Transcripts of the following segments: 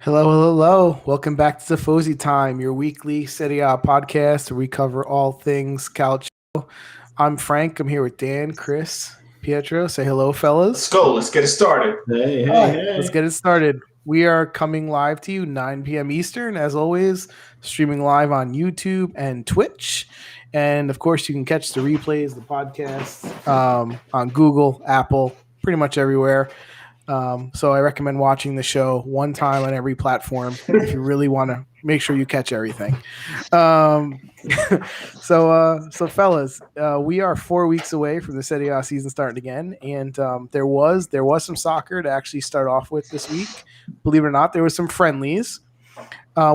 Hello, hello, hello. Welcome back to Tifosi Time, your weekly Serie A podcast where we cover all things calcio. I'm Frank. I'm here with Dan, Chris, Pietro. Say hello, Let's fellas. go. Let's get it started. Hey, All hey, right, hey. let's get it started. We are coming live to you 9 p.m. Eastern, as always, streaming live on YouTube and Twitch. And of course, you can catch the replays, the podcast on Google, Apple, pretty much everywhere. So I recommend watching the show one time on every platform if you really want to make sure you catch everything. So fellas, we are 4 weeks away from the Serie A season starting again, and there was some soccer to actually start off with this week. Believe it or not, there was some friendlies,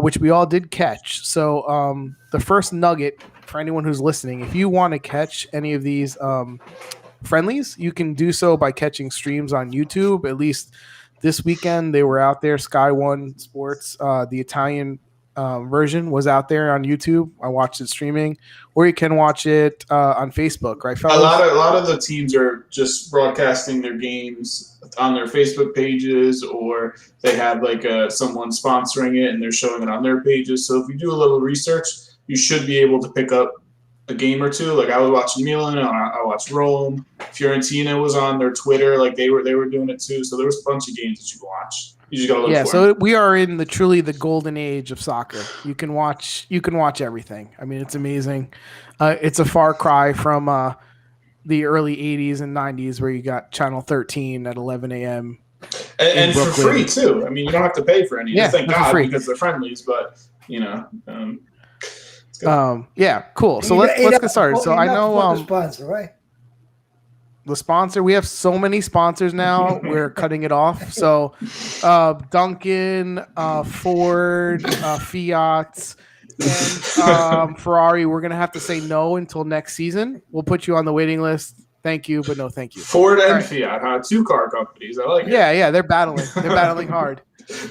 which we all did catch. So the first nugget for anyone who's listening, if you want to catch any of these friendlies, you can do so by catching streams on YouTube. At least this weekend they were out there. Sky One Sports, the Italian version, was out there on YouTube. I watched it streaming, or you can watch it on Facebook, right, fellas? A lot of the teams are just broadcasting their games on their Facebook pages, or they have like someone sponsoring it and they're showing it on their pages. So if you do a little research, you should be able to pick up a game or two. Like I was watching Milan, I watched Rome. Fiorentina was on their Twitter, like they were doing it too. So there was a bunch of games that you can watch. You just gotta look for so them. we are in truly the golden age of soccer. You can watch everything. I mean, it's amazing. It's a far cry from the early 80s and 90s where you got Channel 13 at 11 a.m. And for free too. I mean, you don't have to pay for any. Thank God, free. because they're friendlies, but you know. Yeah, cool. So let's get started. So I know the sponsor, right? The sponsor. We have so many sponsors now. We're cutting it off. So Duncan, Ford, Fiat, and Ferrari. We're gonna have to say no until next season. We'll put you on the waiting list. Thank you, but no, thank you. Ford and Fiat, huh? Two car companies. I like it. Yeah, they're battling. They're battling hard.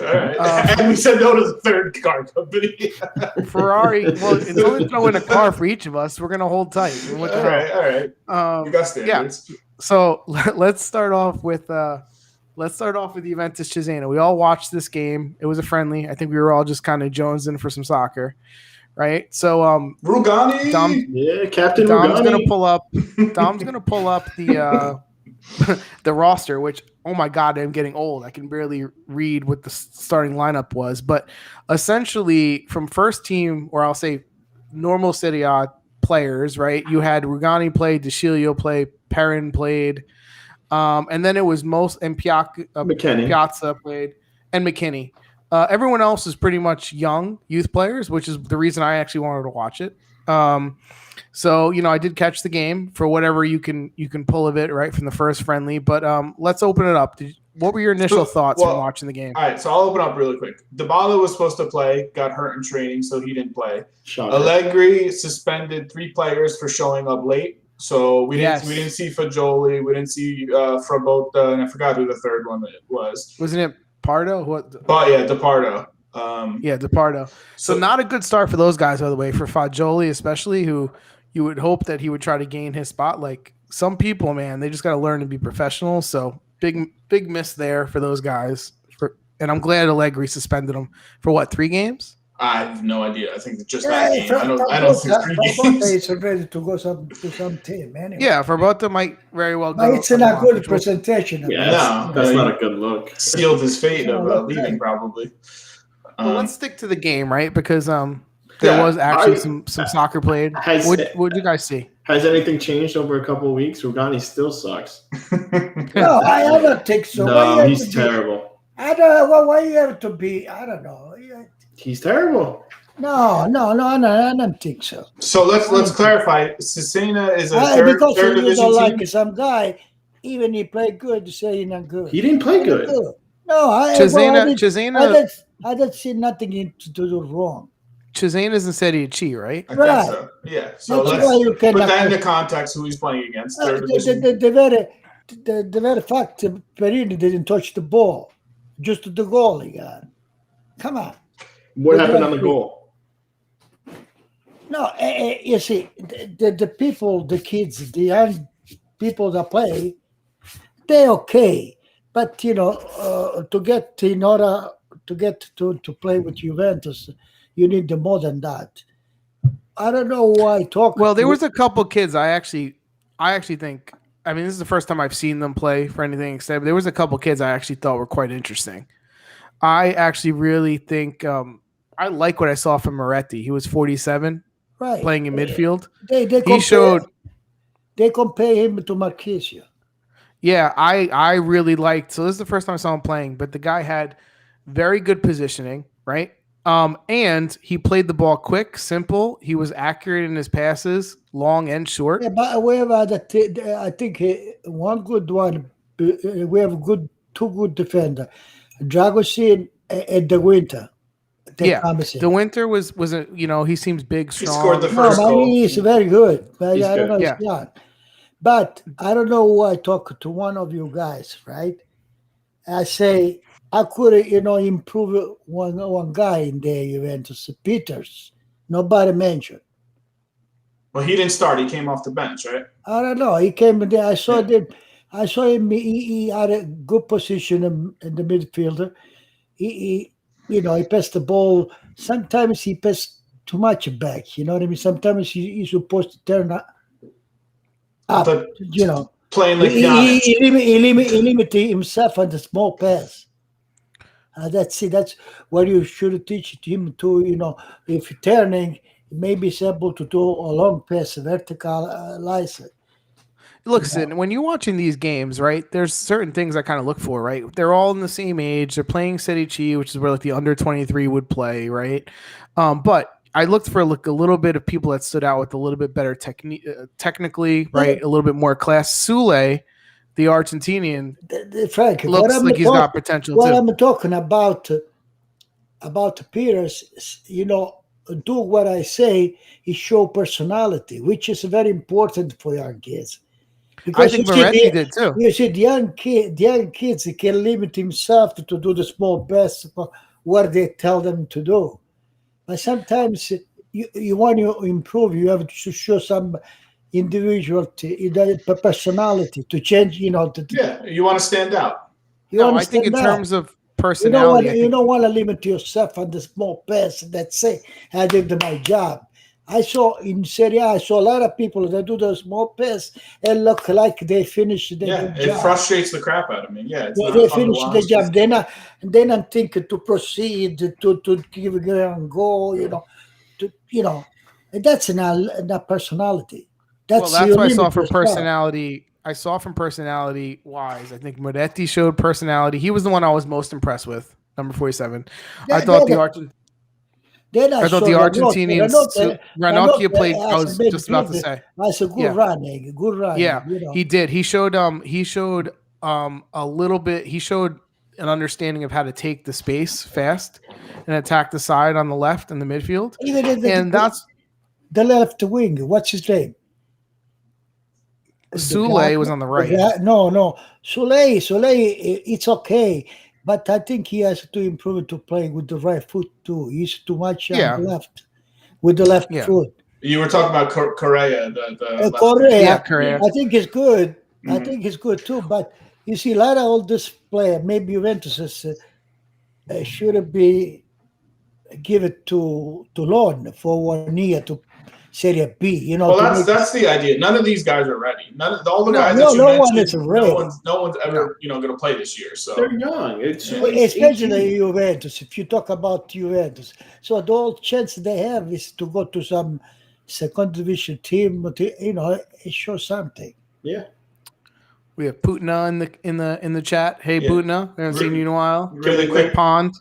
All right. And we said no to the third car company. Ferrari. Well, until they throw in a car for each of us, we're gonna hold tight. All right. You got standards. Yeah. So let's start off with Juventus Cesena. We all watched this game. It was a friendly. I think we were all just kind of jonesing for some soccer, right? So Rugani. Captain Dom's Rugani. gonna pull up the the roster, which, oh my God, I'm getting old. I can barely read what the starting lineup was. But essentially, from first team, or I'll say normal Serie A players, right? You had Rugani played, DeCilio played, Perrin played, and then it was Piazza played, and McKinney. Everyone else is pretty much young youth players, which is the reason I actually wanted to watch it. So, I did catch the game for whatever you can pull of it, right, from the first friendly. But let's open it up. What were your initial thoughts when watching the game? All right, so I'll open up really quick. Dybala was supposed to play, got hurt in training, so he didn't play. Allegri suspended 3 players for showing up late. So we didn't see Fagioli, we didn't see Frabotta, and I forgot who the third one was. Wasn't it Pardo? DePardo. DePardo. So not a good start for those guys, by the way, for Fagioli especially, who you would hope that he would try to gain his spot. Like some people, man, they just got to learn to be professional. So big miss there for those guys. And I'm glad Allegri suspended them for 3 games? I have no idea. I think just that game. I don't think 3 games. It's ready to go to some team anyway. Yeah, Frabotta might very well go. But it's not a good presentation. That's not a good look. Sealed his fate of leaving, probably. Well, let's stick to the game, right? Because there was actually some soccer played. What did you guys see? Has anything changed over a couple of weeks? Rugani still sucks. No, I don't think so. No, he's terrible. I don't know. Why you have to be? I don't know. He's terrible. No, I don't think so. So let's clarify. Cesena is a third because you division don't team. like some guy, even he played good, you say he's not good. He didn't play good. No, Cesena. I don't see nothing to do wrong. Cesena is in Serie A, right? I think so. Yeah. So That's why you put that into context. Who he's playing against? Third division. The very fact Perini didn't touch the ball, just the goal he got. Come on. What happened on the goal? No, you see, the people, the kids, the young people that play, they're okay. But, to get in order to play with Juventus, you need more than that. I don't know why talk. Well, there was a couple kids I actually think. I mean, this is the first time I've seen them play for anything except there was a couple kids I actually thought were quite interesting. I actually really think I like what I saw from Moretti. He was 47, right playing in midfield. They He showed. they compare him to Marquisio. Yeah, I really liked. So this is the first time I saw him playing, but the guy had very good positioning, right? And he played the ball quick, simple. He was accurate in his passes, long and short. Yeah, but we have I think one good one. We have two good defender, Dragosin and the Winter. The Winter was a he seems big, He strong. scored the No, first but goal. he is very good. But He's I don't good. know Yeah. his young. But I don't know who I talk to one of you guys, right? I say I could improve one guy in the Juventus, Peters. Nobody mentioned. Well, he didn't start. He came off the bench, right? I don't know. He came in there. I saw Yeah. I saw him. He had a good position in the midfielder. He passed the ball. Sometimes he passed too much back. You know what I mean? Sometimes he's supposed to turn up. But You know, playing like he Giannis. he limited himself on the small pass. That's it. That's what you should teach him to. If turning, maybe he's able to do a long pass, vertical license. Listen, when you're watching these games, right, there's certain things I kind of look for, right? They're all in the same age. They're playing Serie A, which is where like the under 23 would play, right? But I looked for a little bit of people that stood out with a little bit better technically, right? A little bit more class. Sule, the Argentinian, Frank, looks like he's got potential what too. I'm talking about Peters, do what I say. He show personality, which is very important for young kids. I think Moretti did too. You see, the young kids they can limit himself to do the small best what they tell them to do. But sometimes you want to improve, you have to show some individual personality to change. Yeah, you want to stand out. No, I think in terms of personality, you don't want to limit yourself on the small pass. That's say I did my job. I saw in Serie A, I saw a lot of people that do the small pass and look like they finished their Yeah, it job. frustrates the crap out of me. Yeah, it's not They fun to finish the watch. job. They're not thinking to proceed to give a goal. And that's not personality. that's you what I saw limit from yourself. personality. I saw from personality wise. I think Moretti showed personality. He was the one I was most impressed with. Number 47. I thought the Argentinians. Ranocchia played. I was just about to say. That's a good running. Good running. Yeah, he did. He showed a little bit. He showed an understanding of how to take the space fast and attack the side on the left in the midfield. That's the left wing. What's his name? Sule was on the right. No. Sule, it's okay. But I think he has to improve to play with the right foot too. He's too much on the left, with the left foot. You were talking about Correa, Correa. I think it's good. Mm-hmm. I think it's good too. But you see, a lot of all this player, maybe Juventus should be given to loan for 1 year to Serie B. Well, that's the idea. None of these guys are ready. All the guys that you no one mentioned, is ready. No one's ever going to play this year. So they're young. Especially Juventus. If you talk about Juventus, so the whole chance they have is to go to some second division team. It shows something. Yeah. We have Putina in the chat. Hey, Putina, we haven't seen you in a while. Really quick pond.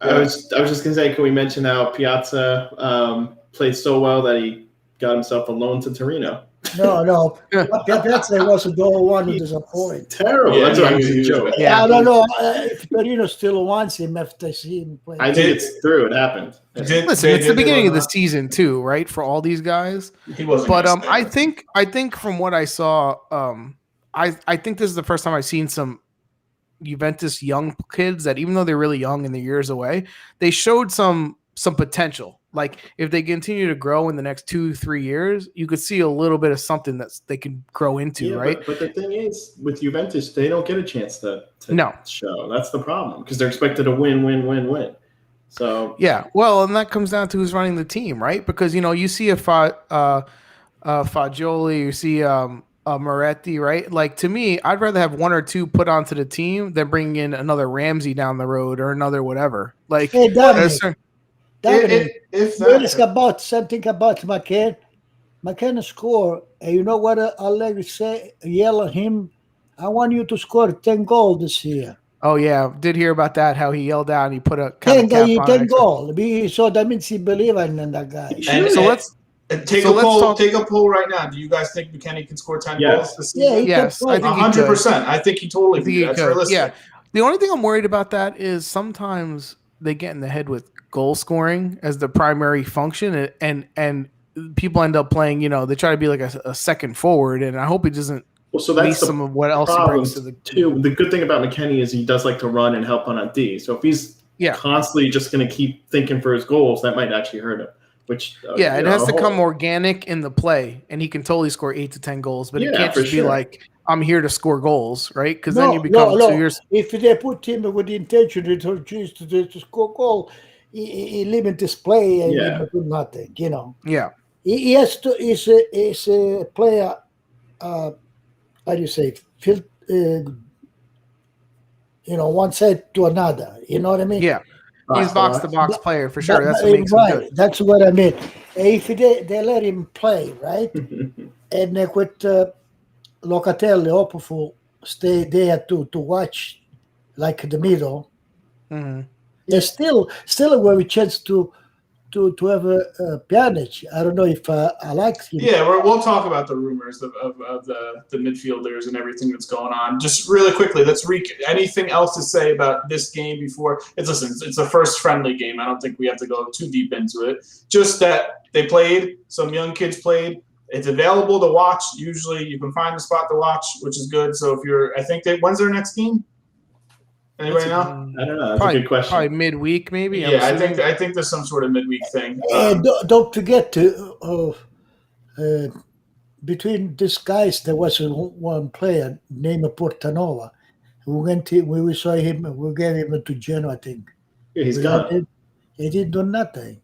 I was just gonna say, can we mention how Piazza played so well that he got himself a loan to Torino? No. Piazza was the one who disappointed. Terrible. Yeah, that's what I was joking. Yeah, I don't know if Torino still wants him after seeing him play. I think it's through. It happened. Listen, it's the beginning of the season too, right? For all these guys. He wasn't. But I think from what I saw, I think this is the first time I've seen some Juventus young kids that even though they're really young and they're years away, they showed some potential, Like if they continue to grow in the next 2-3 years, you could see a little bit of something that they can grow into, right? But the thing is, with Juventus, they don't get a chance to No. show. That's the problem because they're expected to win. So yeah, well, and that comes down to who's running the team, right? Because you see a Fagioli, you see Moretti, right? Like to me, I'd rather have one or two put onto the team than bring in another Ramsey down the road or another whatever. Like, Hey, Dominic, If you ask about something about McCann. McCann score, and you know what Allegri say? Yell at him. I want you to score 10 goals this year. oh yeah, did hear about that? How he yelled out and he put a kind of cap on 10 goals. So that means he believes in that guy. And so let's take a poll. Take a poll right now. Do you guys think McKennie can score 10 goals this season? Yes, I think 100%. I think he totally can. That's realistic. Yeah. The only thing I'm worried about that is sometimes they get in the head with goal scoring as the primary function, and people end up playing. They try to be like a second forward, and I hope he doesn't. Well, so that's some of what else he brings to the team. The good thing about McKennie is he does like to run and help on a D. So if he's constantly just going to keep thinking for his goals, that might actually hurt him. Which it has to come organic in the play, and he can totally score 8 to 10 goals. But it can't just be like, I'm here to score goals, right? Because then you become 2 years. If they put him with the intention to score goal, he limits his play and he do nothing. Yeah, he has to. Is a player. How do you say? One side to another. You know what I mean? Yeah. He's box-to-box player for sure. That's what makes him good. That's what I mean. If they let him play, right? And with Locatelli, hopefully stay there to watch, like the middle. Mm-hmm. There's still a very chance to have a Pjanic. I don't know if I like him. Yeah, we'll talk about the rumors of the midfielders and everything that's going on. Just really quickly, anything else to say about this game before? It's the first friendly game. I don't think we have to go too deep into it. Just that they played, some young kids played. It's available to watch. Usually you can find a spot to watch, which is good. So when's their next game? Anybody know? I don't know. That's a good question. Probably midweek, maybe. Yeah, I think there's some sort of midweek thing. Don't forget between these guys, there was one player named Portanova. We saw him. We gave him to Genoa, I think. Yeah, he's gone. He didn't do nothing.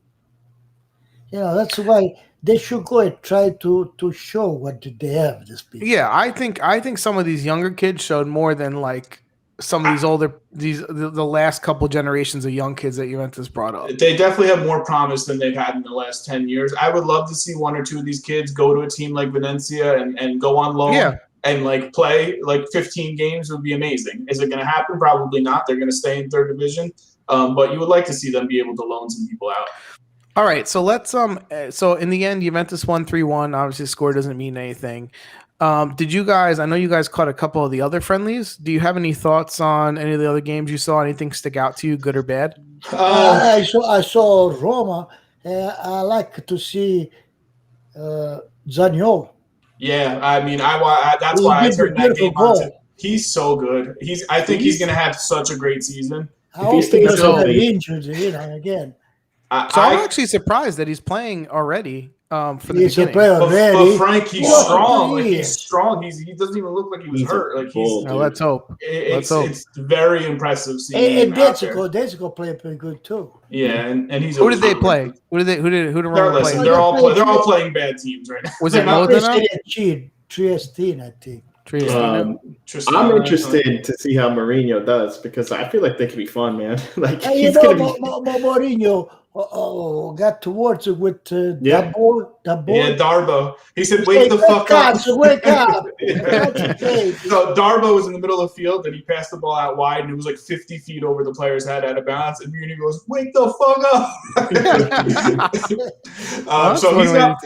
That's why they should go and try to show what they have. This people. Yeah, I think some of these younger kids showed more than like some of the last couple generations of young kids that Juventus brought up. They definitely have more promise than they've had in the last 10 years. I would love to see one or two of these kids go to a team like Valencia and go on loan and like play like 15 games would be amazing. Is it going to happen? Probably not. They're going to stay in third division. But you would like to see them be able to loan some people out. All right, so let's so in the end, Juventus won 3-1. Obviously, the score doesn't mean anything. Did you guys? I know you guys caught a couple of the other friendlies. Do you have any thoughts on any of the other games you saw? Anything stick out to you, good or bad? I saw Roma. I like to see Zaniolo. Yeah, I mean, that's why I turned that game on. He's so good. I think he's going to have such a great season. I hope he doesn't get injured, again. I'm actually surprised that he's playing already. For the beginning. But Frank, he's strong. Like, he's strong. He doesn't even look like he was hurt. Like let's hope. It's very impressive seeing him out there. Desico played pretty good too. Yeah, and he's. Who did they play? Who did Roma play? They're all playing bad teams right now. Was it Modena? Triestine, I think. I'm interested to see how Mourinho does because I feel like they could be fun, man. Like he's gonna be. Mourinho got towards it with that ball. Yeah, Darbo. He said, "Wake the fuck up! Wake up!" So Darbo was in the middle of the field, and he passed the ball out wide, and it was like 50 feet over the player's head out of bounds. And Mourinho goes, "Wake the fuck up!" So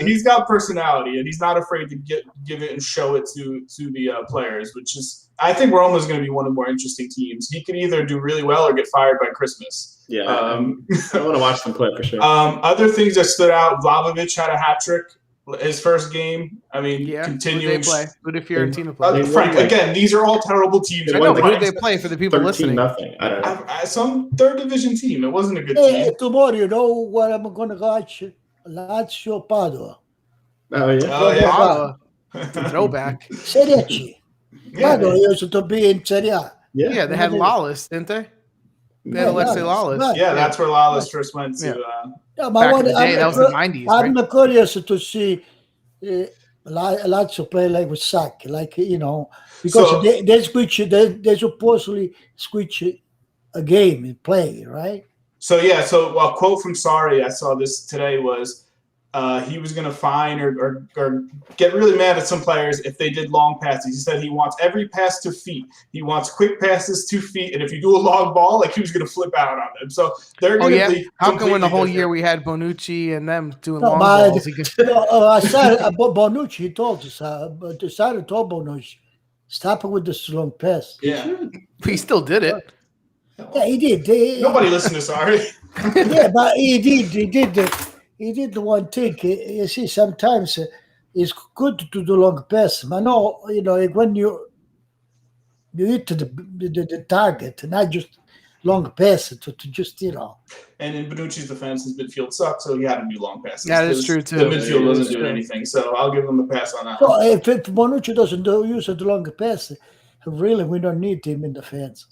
he's got personality, and he's not afraid to give it and show it to the players, which is. I think Roma's going to be one of the more interesting teams. He could either do really well or get fired by Christmas. Yeah, I want to watch them play for sure. Other things that stood out, Vlahovic had a hat trick. his first game. I mean, Yeah. continuing. Who they play? Who did Fiorentina play? Frank, again, these are all terrible teams. I know, but who did they play for the people listening? 13-0. I don't know. Some third division team. It wasn't a good team. Tomorrow, you know what I'm going to watch? Lazio Padua. Oh, yeah. Oh, yeah. Padua. Throwback. Serie A. Padua used to be in Serie A. Yeah, they had Lawless, didn't they? They had Alexei Lawless. Right. Yeah, that's where Lawless first went to. Back in the day, that was the 90s, I'm right? curious to see Lazio play like with Sack, like, you know, because they supposedly switch a game and play, right? So a quote from Sarri, I saw this today, was he was going to fine or get really mad at some players if they did long passes. He said he wants every pass to feet. He wants quick passes to feet, and if you do a long ball, like, he was going to flip out on them. So they're going to be. How come when the whole year we had Bonucci and them doing long balls? I said Bonucci. He told us, but Sarri told Bonucci, stop it with this long pass. Yeah, he still did it. Yeah, he did. Nobody listened to Sarri. Yeah, but he did. He did the one thing. You see, sometimes it's good to do long pass. But no, you know, when you hit the target, not just long pass to just, you know. And in Bonucci's defense, his midfield sucked, so he had to do long passes. Yeah, that's true too. The midfield wasn't doing anything, so I'll give him a pass on that. So if Bonucci doesn't use the long pass, really, we don't need him in defense.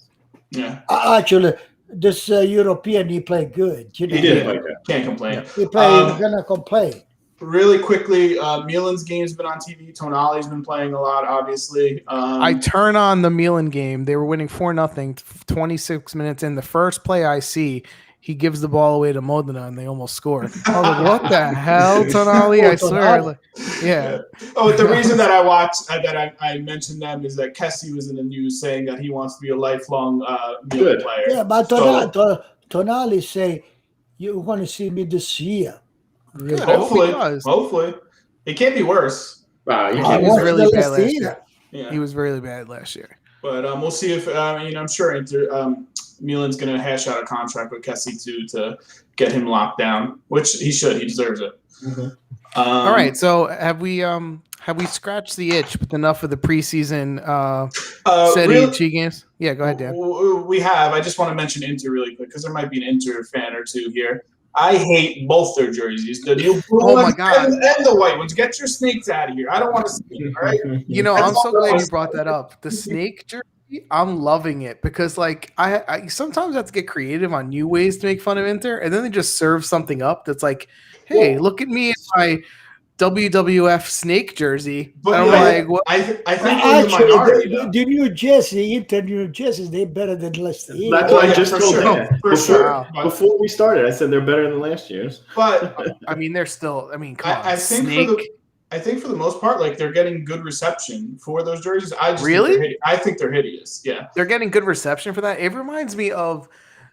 Yeah. Actually, this European, he played good. You know? He did. Can't complain. He played. He's gonna complain. Really quickly, Milan's game's been on TV. Tonali's been playing a lot, obviously. I turn on the Milan game. They were winning 4-0, 26 minutes in. The first play I see, he gives the ball away to Modena, and they almost score. I was like, what the hell, Tonali? I swear. Yeah. Oh, the reason that I watched, I mentioned them is that Kessie was in the news saying that he wants to be a lifelong Milan player. Yeah, but Tonali say, you're going to see me this year. Good. Hopefully. It can't be worse. Wow, he was really bad last year. Yeah. He was really bad last year. But we'll see if I'm sure Milan's going to hash out a contract with Kessie too to get him locked down, which he should. He deserves it. Mm-hmm. All right. So have we scratched the itch with enough of the preseason Serie A games? Yeah, go ahead, Dan. We have. I just want to mention Inter really quick because there might be an Inter fan or two here. I hate both their jerseys. The new blue ones and the white ones. Get your snakes out of here. I don't want to see it, all right? You know, I'm so glad you brought that up. The snake jersey, I'm loving it because, like, I sometimes have to get creative on new ways to make fun of Inter, and then they just serve something up that's like, hey, look at me in my WWF snake jersey. But I'm like, what? I think actually, the New Jersey, Inter New Jersey, they're better than last year. That's what I just told Dan. Before we started, I said they're better than last year's. But I mean, they're still. I mean, come on, I think snake. I think for the most part, like, they're getting good reception for those jerseys. I think they're hideous. Yeah, they're getting good reception for that. It reminds me of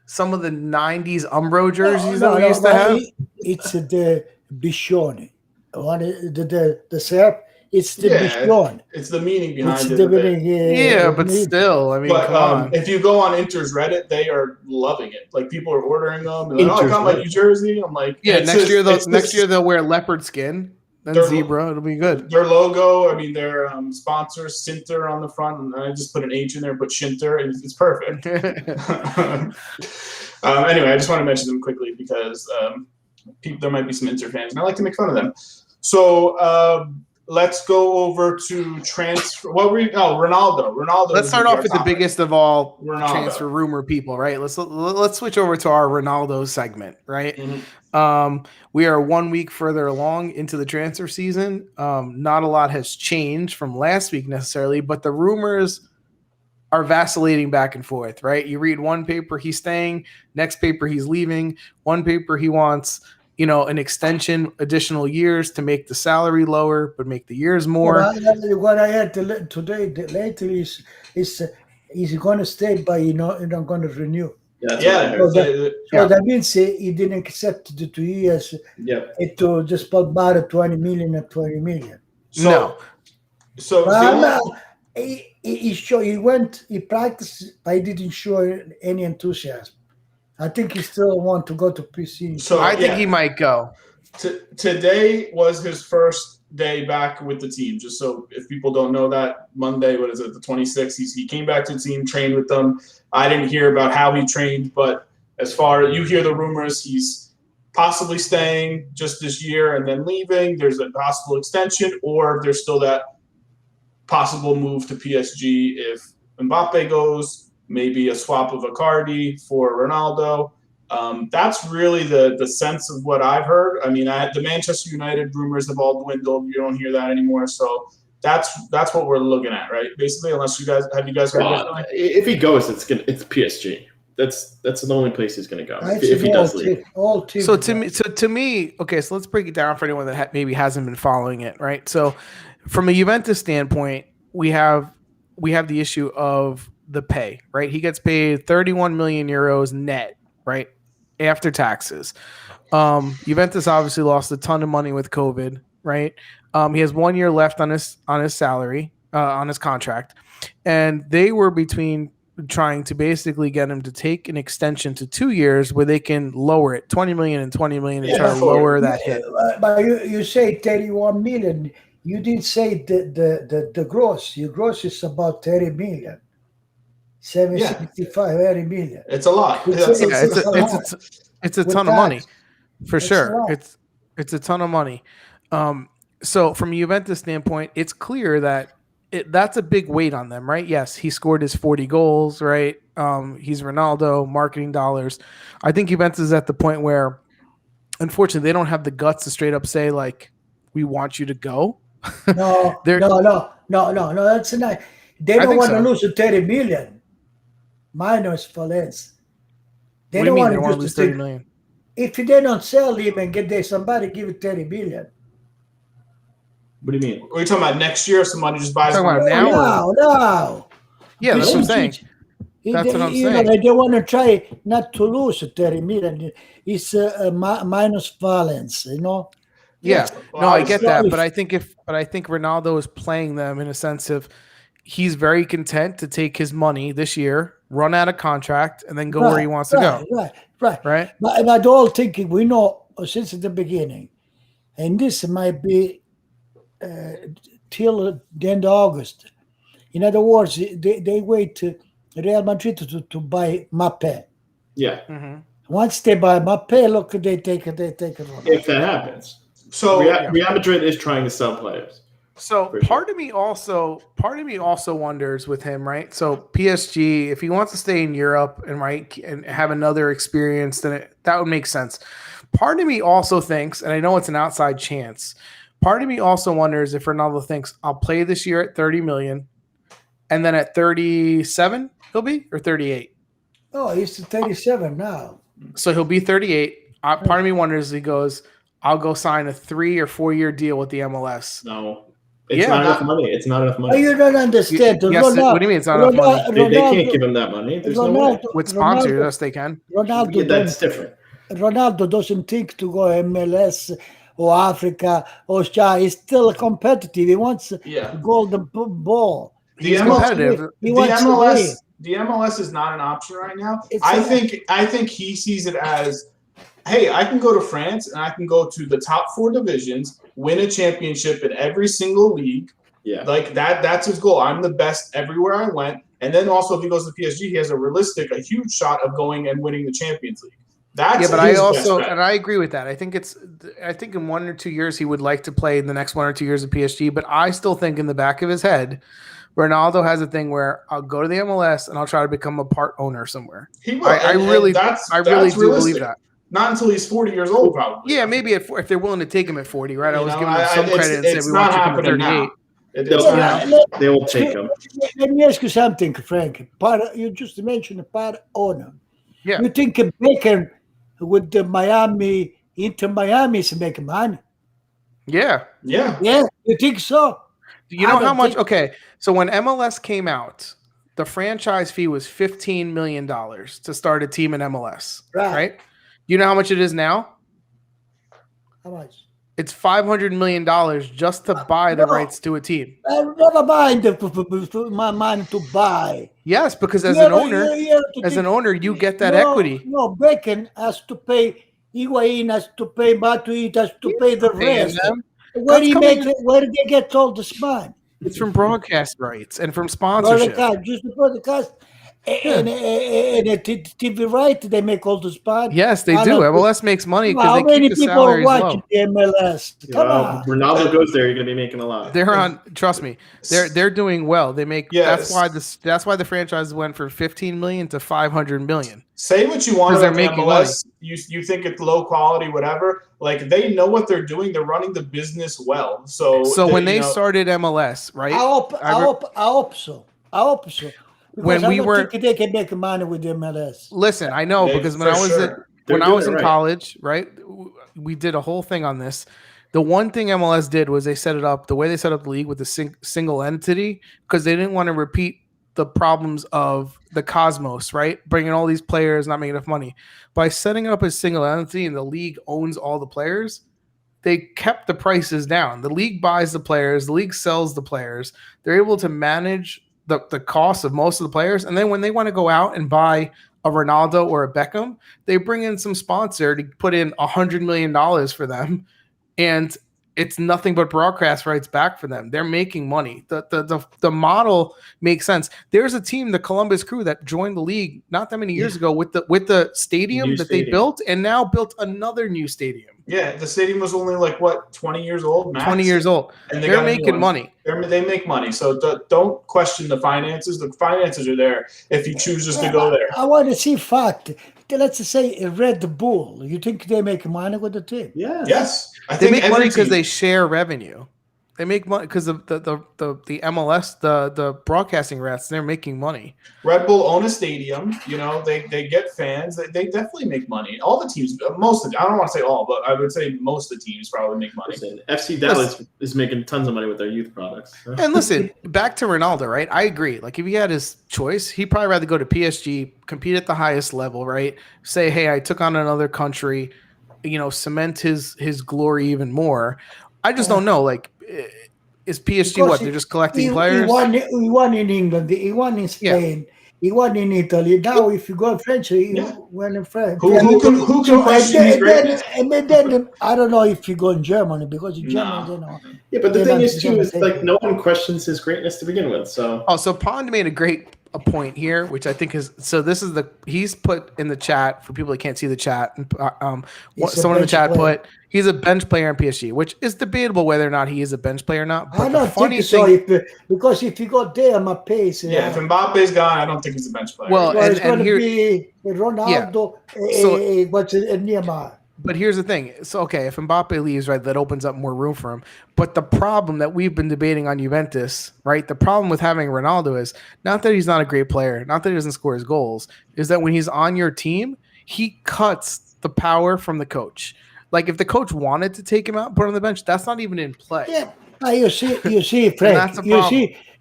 some of the '90s Umbro jerseys that we used to have. It's the Biscione. The syrup, it's the Biscione. It's the meaning behind it. But still, I mean, come on. If you go on Inter's Reddit, they are loving it. Like, people are ordering them. And I got my New Jersey. I'm like, next year they'll wear leopard skin, then zebra. It'll be good. Their logo, I mean, their sponsors, Sinter on the front, and I just put an H in there, put Shinter, and it's perfect. Anyway, I just want to mention them quickly because there might be some Inter fans, and I like to make fun of them. So let's go over to transfer. Ronaldo. Let's start off with the biggest of all transfer rumor people, right? Let's switch over to our Ronaldo segment, right? Mm-hmm. We are 1 week further along into the transfer season. Not a lot has changed from last week necessarily, but the rumors are vacillating back and forth, right? You read one paper, he's staying. Next paper, he's leaving. One paper, he wants, an extension, additional years to make the salary lower, but make the years more. What I had today, lately, is he's going to stay, but not going to renew. That means he didn't accept the 2 years. Yep. To just put about 20 million at 20 million. He went, he practiced, but he didn't show any enthusiasm. I think he still want to go to PC. So I think he might go. Today was his first day back with the team. Just so if people don't know that, Monday, what is it, the 26th, he came back to the team, trained with them. I didn't hear about how he trained, but as far as you hear the rumors, he's possibly staying just this year and then leaving. There's a possible extension, or there's still that possible move to PSG if Mbappe goes, maybe a swap of Icardi for Ronaldo. That's really the sense of what I've heard. I mean, the Manchester United rumors have all dwindled. You don't hear that anymore. So that's what we're looking at, right? Basically, unless you guys heard differently? If he goes, it's PSG. That's the only place he's going to go if he does leave. So to me, okay. So let's break it down for anyone that maybe hasn't been following it, right? So from a Juventus standpoint, we have the issue of the pay, right? He gets paid 31 million euros net, right, after taxes. Juventus obviously lost a ton of money with COVID, right? He has 1 year left on his salary, on his contract, and they were trying to basically get him to take an extension to 2 years where they can lower it 20 million and 20 million and try to lower that hit. But you say 31 million. You did say the gross. Your gross is about 30 million. 765, 30 million. It's a lot. It's a ton of money, for sure. It's a ton of money. So from a Juventus standpoint, it's clear that that's a big weight on them, right? Yes, he scored his 40 goals, right? He's Ronaldo, marketing dollars. I think Juventus is at the point where, unfortunately, they don't have the guts to straight up say, like, we want you to go. No, that's not. They don't want to lose 30 million. Minus Valence. They don't want to lose 30 million. If they don't sell him and get somebody give it 30 million. What do you mean? Are you talking about next year or somebody just buys him now? No. Yeah, that's what I'm saying. That's what I'm saying. They want to try not to lose 30 million. It's minus Valence, you know. Yeah, no, I get that, but I think Ronaldo is playing them in a sense of he's very content to take his money this year, run out of contract, and then go where he wants to go. Right. But all thinking we know since the beginning, and this might be till the end of August. In other words, they wait Real Madrid to buy Mbappe. Yeah. Mm-hmm. Once they buy Mbappe, look, they take it. If that happens. So Real Madrid is trying to sell players. So part of me also wonders with him, right? So PSG, if he wants to stay in Europe and have another experience, then that would make sense. Part of me also thinks, and I know it's an outside chance, part of me also wonders if Ronaldo thinks I'll play this year at 30 million, and then at 37 he'll be, or 38. Oh, he's 37 now. So he'll be 38. Part of me wonders, he goes, I'll go sign a 3 or 4 year deal with the MLS. No, it's not enough money. It's not enough money. Oh, you don't understand. Yes, what do you mean it's not enough money? They can't give him that money. There's no way. With sponsors, yes, they can. Ronaldo, that's different. Ronaldo doesn't think to go MLS or Africa or China. He's still competitive. He wants a golden ball. The MLS is not an option right now. I think he sees it as, hey, I can go to France and I can go to the top 4 divisions, win a championship in every single league. Yeah. Like that's his goal. I'm the best everywhere I went. And then also if he goes to PSG, he has a huge shot of going and winning the Champions League. But I agree with that. I think in 1 or 2 years he would like to play in the next 1 or 2 years of PSG, but I still think in the back of his head, Ronaldo has a thing where I'll go to the MLS and I'll try to become a part owner somewhere. He will. I really do believe that. Not until he's 40 years old, probably. Yeah, maybe if they're willing to take him at 40, right? I was giving them some credit and said we want to take him at 38. They will take him. Let me ask you something, Frank. You just mentioned a part owner. Yeah. You think Baker with the Inter Miami is making money? Yeah. Yeah, you think so? You know how much? Okay, so when MLS came out, the franchise fee was $15 million to start a team in MLS, right? You know how much it is now? How much? It's $500 million just to buy the rights to a team. I'm never buying my money to buy. Yes, because as an owner, you get that equity. No, Bacon has to pay Higuain has to pay, Matuidi has to pay the rest. Where do they get all this money? It's from broadcast rights and from sponsorship. Just the broadcast. And TV right, they make all this money. Yes, they do. MLS makes money because how many people are watching the MLS? Come on. Ronaldo goes there, you're going to be making a lot. They're on. Trust me, they're doing well. They make. Yes. That's why the franchise went from 15 million to 500 million. Say what you want about MLS. You think it's low quality, whatever. Like they know what they're doing. They're running the business well. So when they started MLS, right? I hope so. Because I don't think they can make money with the MLS. Listen, I know because when I was in college, right, we did a whole thing on this. The one thing MLS did was they set it up the way they set up the league with a single entity because they didn't want to repeat the problems of the Cosmos, right? Bringing all these players, not making enough money. By setting up a single entity and the league owns all the players, they kept the prices down. The league buys the players, the league sells the players. They're able to manage the cost of most of the players. And then when they want to go out and buy a Ronaldo or a Beckham, they bring in some sponsor to put in $100 million for them. And it's nothing but broadcast rights back for them. They're making money. The model makes sense. There's a team, the Columbus Crew, that joined the league not that many years ago with the stadium they built and now built another new stadium. Yeah, the stadium was only 20 years old, max? 20 years old. And they're making money. They make money. So don't question the finances. The finances are there if he chooses to go there. I want to see fact. Let's say Red Bull. You think they make money with the team? Yeah. Yes. They make money because they share revenue. They make money because of the MLS, the broadcasting rights. They're making money. Red Bull own a stadium. They get fans. They definitely make money. All the teams, most of I don't want to say all, but I would say most of the teams probably make money. Listen, FC Dallas is making tons of money with their youth products. So. And listen, back to Ronaldo, right? I agree. Like if he had his choice, he'd probably rather go to PSG, compete at the highest level, right? Say, hey, I took on another country, cement his glory even more. I just don't know. Like, is PSG because they're just collecting players? He won in England. He won in Spain. Yeah. He won in Italy. Now, if you go in French, he won in France. Who can question his greatness? And then I don't know if you go in Germany because in Germany, they know. Yeah, but the thing is too is no one questions his greatness to begin with. So Pond made a point here, which I think is he's put in the chat for people that can't see the chat. Someone in the chat put he's a bench player in PSG, which is debatable whether or not he is a bench player or not. But I don't think so. Because if you go there, my pace. If Mbappe's gone, I don't think he's a bench player. Well, it's going to be Ronaldo, Neymar. But here's the thing. So, okay, if Mbappe leaves, right, that opens up more room for him. But the problem that we've been debating on Juventus, right, the problem with having Ronaldo is not that he's not a great player, not that he doesn't score his goals, is that when he's on your team, he cuts the power from the coach. Like, if the coach wanted to take him out, put him on the bench, that's not even in play. Yeah, you see, Frank.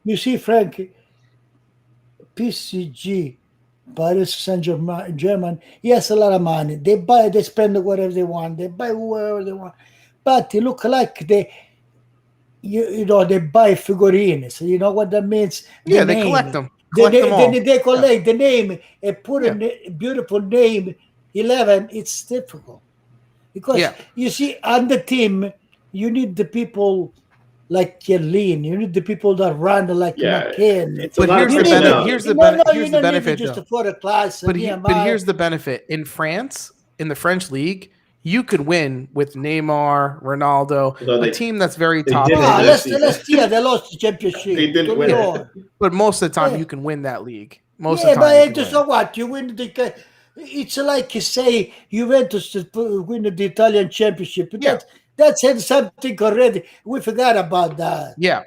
You see, Frank, PSG, Paris Saint-Germain, German, he has a lot of money. They spend whatever they want. They buy whoever they want. But it look like they buy figurines. You know what that means? They collect them. They collect the name and put a beautiful name. 11, it's difficult. Because you see, on the team, you need the people like Chiellini. You need the people that run like McKinn. But here's the benefit. Just for a class. But here's the benefit. In France, in the French league, you could win with Neymar, Ronaldo, a team that's very top. Last year they lost the championship. They didn't win it. But most of the time, you can win that league. Most of the time, but so what? You win the. It's like you say Juventus to win the Italian championship. That said something already. We forgot about that. Yeah,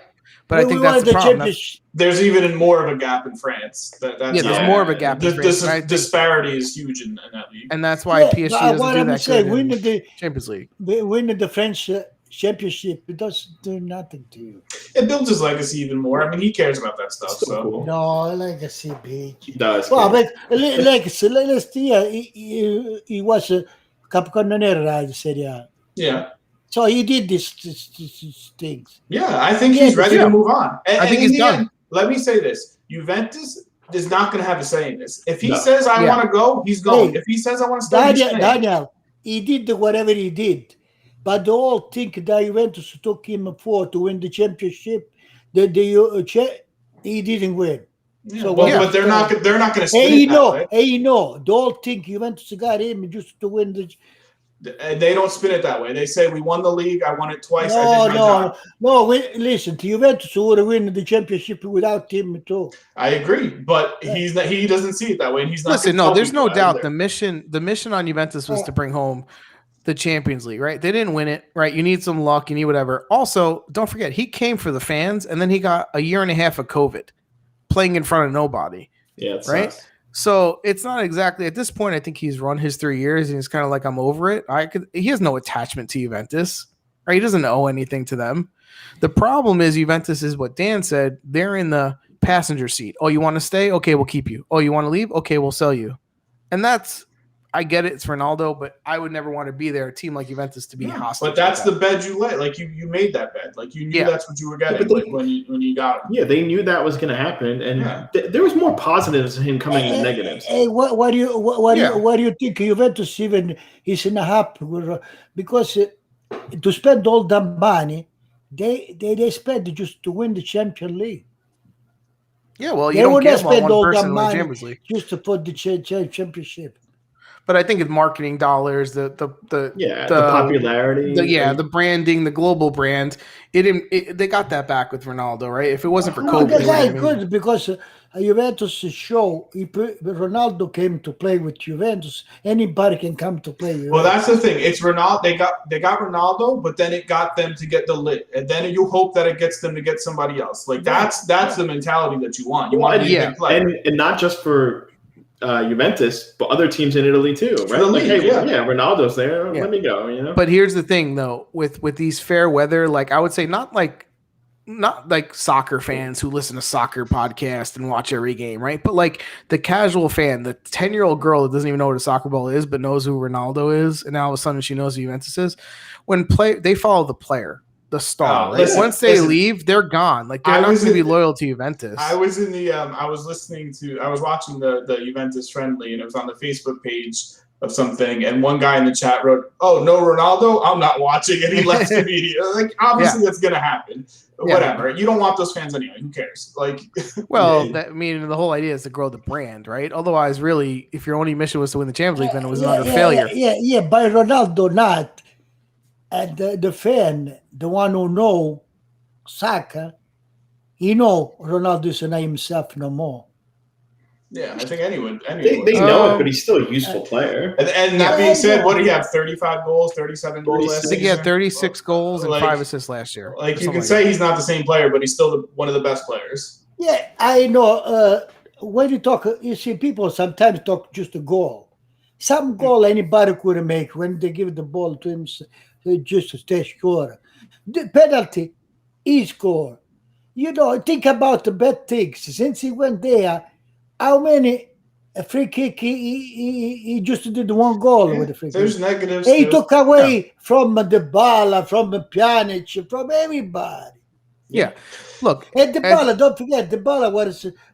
but I think that's the problem. There's even more of a gap in France. There's more of a gap in France. Disparity is huge in that league. And that's why PSG doesn't do that good in the Champions League. Winning the French championship, it doesn't do nothing to you. It builds his legacy even more. I mean, he cares about that stuff. So cool. No, legacy, bitch. He does. Well, but legacy. Last year, he was a capocannoniere in Serie A. Yeah. So he did these things. Yeah, I think he's ready to move on. I think he's done. Let me say this: Juventus is not going to have a say in this. If he says I want to go, he's going. If he says I want to stay, Daniel, he did whatever he did. But the whole thing that Juventus took him for to win the championship, he didn't win. Yeah, so but they're not going to spin it that way. Hey, the whole thing Juventus got him just to win the. They don't spin it that way. They say we won the league. I won it twice. No. Listen, Juventus would have won the championship without him too. I agree, but he doesn't see it that way, and he's not. Listen, no, there's no doubt the mission on Juventus was to bring home the Champions League, right? They didn't win it, right? You need some luck, you need whatever. Also, don't forget, he came for the fans, and then he got a year and a half of COVID, playing in front of nobody. Yeah, right. Sucks. So it's not exactly at this point. I think he's run his 3 years, and he's kind of like, I'm over it. He has no attachment to Juventus, right? He doesn't owe anything to them. The problem is Juventus is what Dan said. They're in the passenger seat. Oh, you want to stay? Okay, we'll keep you. Oh, you want to leave? Okay, we'll sell you. And I get it. It's Ronaldo, but I would never want to be there. A team like Juventus to be hostile. But that's the bed you lay. Like you made that bed. Like you knew that's what you were getting when you got him. Yeah, they knew that was going to happen, and there was more positives to him coming than negatives. Hey, what do you think? Juventus even is in a hub because to spend all that money, they spend just to win the Champions League. Yeah, well, you don't get one person in the Champions League just to put the championship. But I think it's marketing dollars, the popularity, the branding, the global brand. They got that back with Ronaldo, right? If it wasn't for COVID, good because Juventus show if Ronaldo came to play with Juventus, anybody can come to play. Juventus. Well, that's the thing. It's Ronaldo. They got Ronaldo, but then it got them to get the lit, and then you hope that it gets them to get somebody else. Like that's the mentality that you want. You want to be a big player, and not just for Juventus, but other teams in Italy too, right? Ronaldo's there. Let me go. But here's the thing, though, with these fair weather, like I would say, not like soccer fans who listen to soccer podcasts and watch every game, right? But like the casual fan, the 10-year-old girl that doesn't even know what a soccer ball is, but knows who Ronaldo is, and now all of a sudden she knows who Juventus is. They follow the player. The star. Once they leave, they're gone. Like they're not going to be loyal to Juventus. I was in the I was watching the Juventus friendly, and it was on the Facebook page of something, and one guy in the chat wrote, "Oh, no Ronaldo, I'm not watching," and he left the video. Like obviously that's going to happen. Whatever. You don't want those fans anyway. Who cares? Like, well, the whole idea is to grow the brand, right? Otherwise, really, if your only mission was to win the Champions League, then it was another failure. Yeah. By Ronaldo, not. And the fan, the one who know soccer, he know Ronaldo is not himself no more. Yeah, I think anyone they know it, but he's still a useful player. And that being said, what did he have? 35 goals, 37 goals last season? I think he had 36 goals and 5 assists last year. Like you can say he's not the same player, but he's still one of the best players. Yeah, I know. When you talk, you see people sometimes talk just a goal. Some goal anybody could make when they give the ball to him. Just to stay score. The penalty, he scored. Think about the bad things. Since he went there, how many free kick he just did one goal with the free kick. There's negatives. He took away from Dybala, from Pjanic, from everybody. Yeah. Look. And Dybala, don't forget, Dybala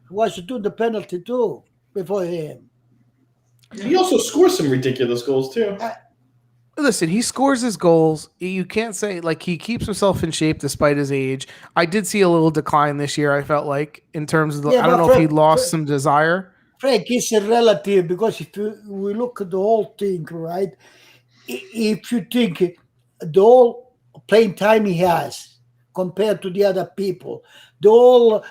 was doing the penalty too before him. He also scores some ridiculous goals too. Listen, he scores his goals. You can't say like he keeps himself in shape despite his age. I did see a little decline this year. I felt like in terms of I don't know if he lost some desire. Frank, it's a relative because if we look at the whole thing, right? If you think the whole playing time he has compared to the other people, the whole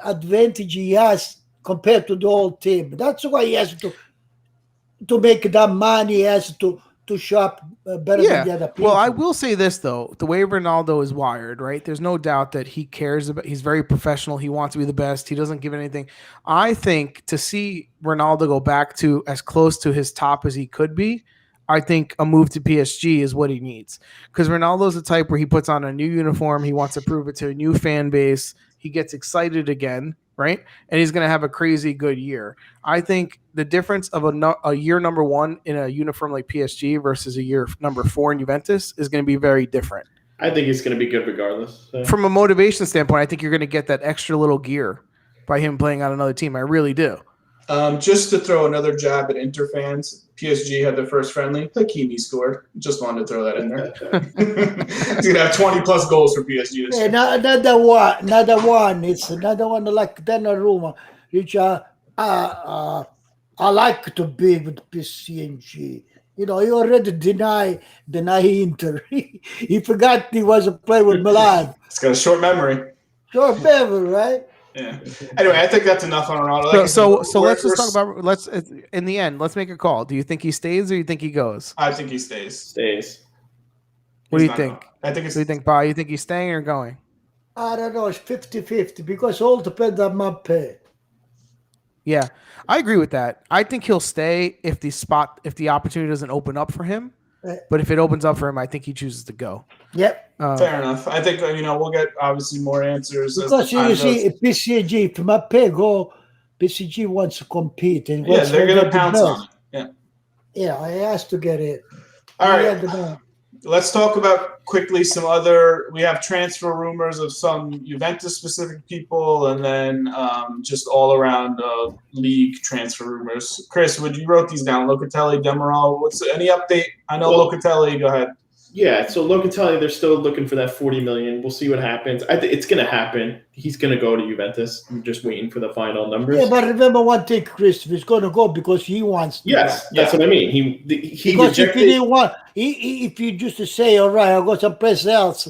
advantage he has compared to the whole team, that's why he has to make that money. He has to shop better than the other people. Well, I will say this, though. The way Ronaldo is wired, right? There's no doubt that he cares about. He's very professional. He wants to be the best. He doesn't give anything. I think to see Ronaldo go back to as close to his top as he could be, I think a move to PSG is what he needs. Because Ronaldo's the type where he puts on a new uniform. He wants to prove it to a new fan base. He gets excited again, right? And he's going to have a crazy good year. I think the difference of a year number 1 in a uniform like PSG versus a year number 4 in Juventus is going to be very different. I think it's going to be good regardless. So. From a motivation standpoint, I think you're going to get that extra little gear by him playing on another team. I really do. Just to throw another jab at Inter fans, PSG had their first friendly. Hakimi scored. Just wanted to throw that in there. He's gonna have 20+ goals for PSG this year. Another one. It's another one like Donnarumma, which I like to be with PSG. You know, he already deny Inter. He forgot he was a player with Milan. He's got a short memory. Short memory, right? Yeah. Anyway, I think that's enough on Ronaldo. Like so let's just talk about in the end. Let's make a call. Do you think he stays or you think he goes? I think he stays. Stays. What do you think? I think it's. What do you think, Bob? You think he's staying or going? I don't know. It's 50-50 because all depends on Mbappe. Yeah, I agree with that. I think he'll stay if the opportunity doesn't open up for him. But if it opens up for him, I think he chooses to go. Yep. Fair enough. I think we'll get obviously more answers. Because you see, PSG, if Mbappe go, PSG wants to compete. And they're going to pounce on it. Yeah, I asked to get it. All right. Let's talk about quickly some other. We have transfer rumors of some Juventus-specific people, and then just all around league transfer rumors. Chris, you wrote these down? Locatelli, Demiral. Any update? I know Locatelli. Go ahead. Yeah, so Locatelli, they're still looking for that 40 million. We'll see what happens. It's going to happen. He's going to go to Juventus. I'm just waiting for the final numbers. Yeah, but remember one thing, Chris. He's going to go because he wants to. Yes, that's what I mean. He because rejected. If he didn't want, if you just say, all right, I'll go someplace else,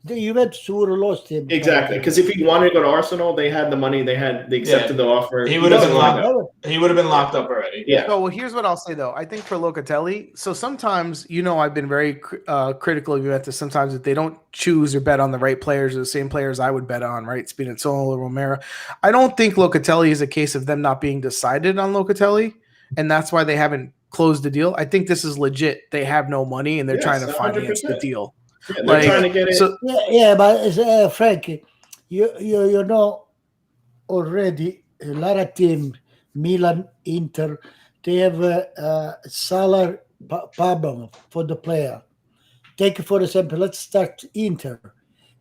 the Juventus would have lost him. Exactly, because if he wanted to go to Arsenal, they had the money. They accepted the offer. He would have been locked up. He would have been locked up already. Yeah. So here's what I'll say though. I think for Locatelli, so sometimes I've been very critical of Juventus. Sometimes if they don't choose or bet on the right players or the same players I would bet on, right? Spinazzola, Romero. I don't think Locatelli is a case of them not being decided on Locatelli, and that's why they haven't closed the deal. I think this is legit. They have no money and they're trying to finance the deal. Yeah, they're trying to get it. So, but Frankie, you know already a lot of teams, Milan, Inter, they have a salary problem for the player. Take for example, let's start Inter.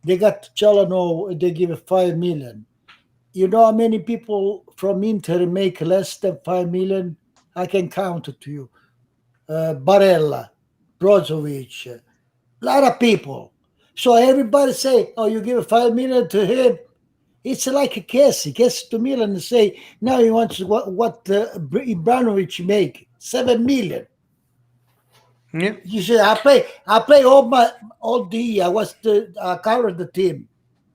They got Cialanoglu, they give 5 million. You know how many people from Inter make less than 5 million? I can count it to you. Barella, Brozovic, a lot of people. So everybody say, oh, you give 5 million to him. It's like a case. He gets to Milan and say, now he wants what Ibrahimovic make, 7 million. Yeah. You say, I play all the year. I covered the team.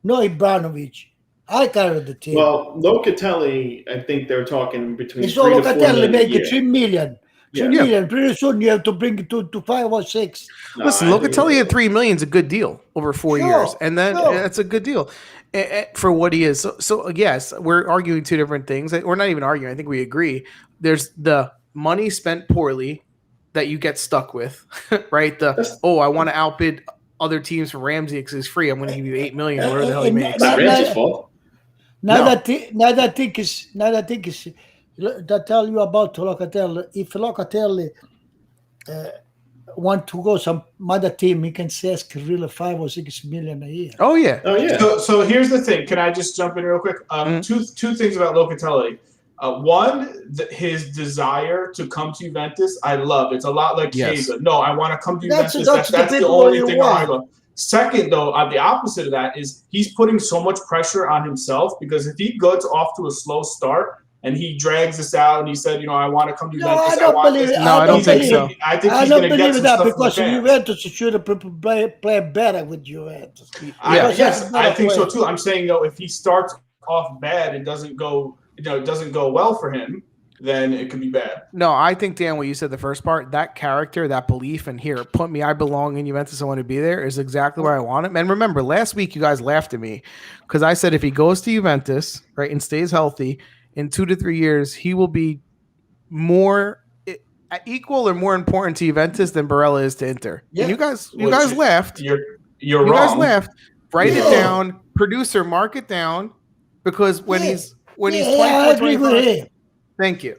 No Ibrahimovic. I covered the team. Well, Locatelli, I think they're talking between. It's all Locatelli making 3 million. 3 million. Pretty soon you have to bring it to 5 or 6. No, listen, Locatelli at 3 million is a good deal over 4 years, and then that's a good deal for what he is. So yes, we're arguing two different things. We're not even arguing. I think we agree. There's the money spent poorly that you get stuck with, right? I want to outbid other teams for Ramsey because he's free. I'm going to give you 8 million, whatever the hell he makes. Not Ramsey's fault. That thing is that tell you about Locatelli. If Locatelli want to go some other team, he can ask really 5 or 6 million a year. Oh yeah. So here's the thing. Can I just jump in real quick? Two things about Locatelli. One, his desire to come to Juventus, I love. It's a lot like Chiesa. No, I want to come to Juventus. That's the only thing I love. Second, though, the opposite of that is he's putting so much pressure on himself because if he goes off to a slow start and he drags this out and he said, I want to come to Juventus. I don't think so. I think he's going to get some stuff because Juventus should play better with Juventus. I think so too. I'm saying though, if he starts off bad and doesn't go well for him, then it could be bad. No, I think, Dan, what you said the first part, that character, that belief, and here, put me, I belong in Juventus, I want to be there, is exactly where I want him. And remember, last week you guys laughed at me because I said if he goes to Juventus, right, and stays healthy, in 2 to 3 years, he will be more equal or more important to Juventus than Barella is to Inter. Yeah. And you guys laughed. You're you wrong. Guys laughed. Write it down. Producer, mark it down because when he's 24, 25. Thank you.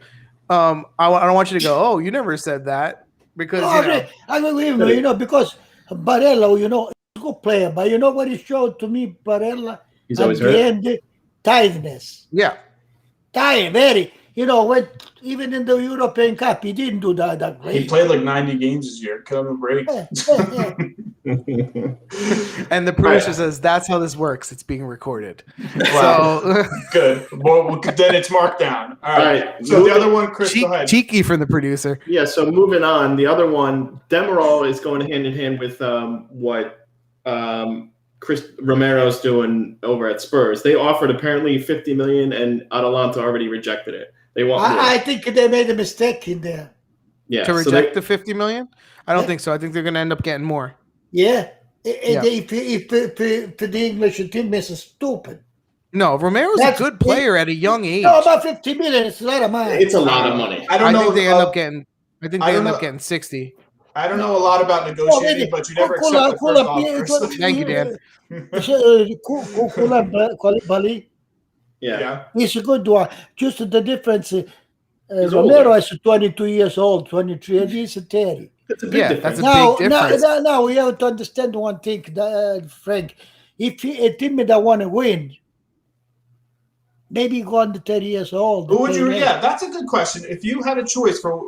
I don't want you to go, you never said that because I agree with you, because Barella, he's a good player, but you know what he showed to me, Barella? He's always hurt. Tiredness. Yeah. Tired, very. even in the European Cup, he didn't do that great. He played like 90 games this year. Cut him a break. And the producer says that's how this works. It's being recorded. Wow. So Good. Well, then it's marked down. All right. So the other one, Chris, go ahead. Cheeky from the producer. Yeah. So moving on, the other one, Demiral is going hand in hand with what Romero's doing over at Spurs. They offered apparently $50 million, and Atalanta already rejected it. They want more. I think they made a mistake in there. Yeah. To reject the $50 million? I don't think so. I think they're going to end up getting more. Yeah. If the English team is stupid. No, Romero's a good player at a young age. No, about 50 million. It's a lot of money. It's a lot of money. I think they end up getting. I think they end up getting 60. I don't know a lot about negotiating, but you never accept the first offer. Thank you, Dan. Koulibaly. Yeah. He's a good one. Just the difference. Romero is 22 years old, 23, and he's 30. That's a big difference. That's a big difference. Now we have to understand one thing, Frank. If a team that want to win, maybe go under 30 years old. Who would you? Yeah, that's a good question. If you had a choice for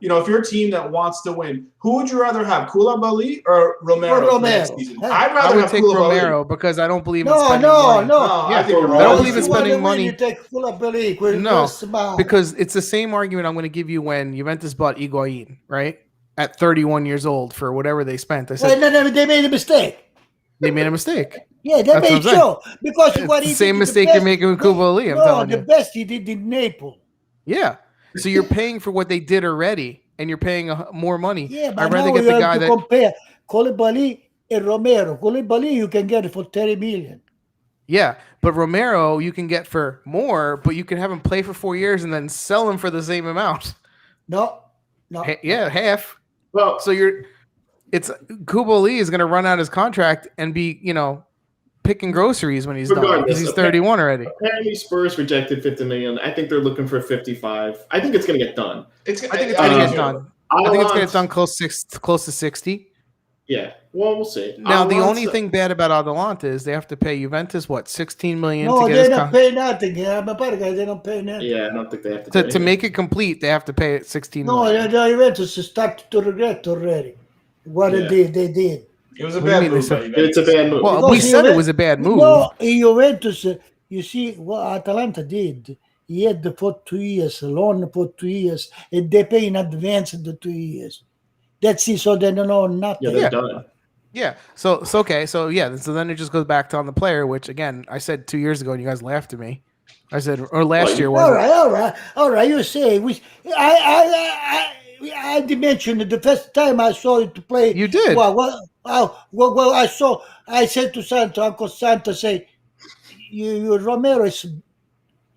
if you're a team that wants to win, who would you rather have, Koulibaly or Romero? Next season? I'd rather have take Koulibaly. Romero because I don't believe in spending money. No. I don't believe in spending money. You take Koulibaly. No, because it's the same argument I'm going to give you when Juventus bought Higuain, right? At 31 years old for whatever they spent. I said they made a mistake. They made a mistake. Yeah, they made so because it's the same mistake you're making with Koulibaly. I'm telling you. The best he did in Naples. Yeah, so you're paying for what they did already, and you're paying more money. Yeah, but I'd rather now get you the guy have to compare Koulibaly and Romero. Koulibaly you can get it for 30 million. Yeah, but Romero you can get for more, but you can have him play for 4 years and then sell him for the same amount. No. Half. Well, so it's Koulibaly is going to run out his contract and be, picking groceries when he's done because he's 31 already. Apparently, Spurs rejected $50 million. I think they're looking for 55. I think it's going to get done. I think it's going to get done. I think it's going to get done close to 60. Yeah. Well, we'll see. Now, the only thing bad about Atalanta is they have to pay Juventus $16 million. No, they don't pay nothing. Yeah, they don't pay nothing. Yeah, I don't think they have to. To make it complete, they have to pay $16 million. No, the Juventus started to regret already what they did. It was a bad move. It's a bad move. Well, we said it was a bad move. No, in Juventus, you see what Atalanta did. He had for 2 years, a loan for 2 years, and they pay in advance the 2 years. That's it. So they don't know nothing. Yeah, they're done. Yeah. So okay. So yeah. So then it just goes back to on the player, which again I said 2 years ago, and you guys laughed at me. I said, or last year was. All right. You say I did mention the first time I saw it to play. You did. Well, I said to Santo, Uncle Santo, say, you Romero is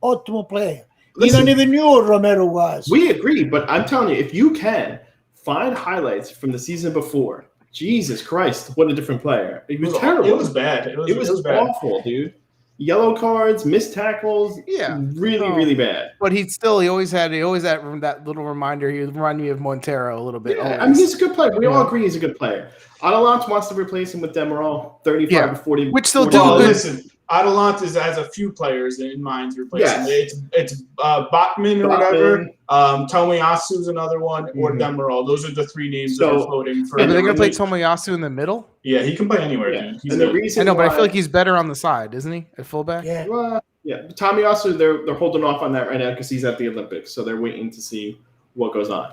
ultimate player. Listen, you don't even knew who Romero was. We agree, but I'm telling you, if you can find highlights from the season before, Jesus Christ, what a different player. It was terrible. It was bad. It was awful, dude. Yellow cards, missed tackles. Yeah. Really bad. But he always had that little reminder. He reminded me of Montero a little bit. Yeah, I mean, he's a good player. We all agree he's a good player. Atalanta wants to replace him with Demiral, 35 to 40. Which still do good. Listen, Atalanta has a few players in mind to replace him. It's Botman or whatever. Tomiyasu is another one, or Demiral. Those are the three names that are floating for. Are they going to play Tomiyasu in the middle? Yeah, he can play anywhere. Yeah. Dude. And the reason I know, but I feel like he's better on the side, isn't he? At fullback. Yeah. Tomiyasu, they're holding off on that right now because he's at the Olympics, so they're waiting to see what goes on.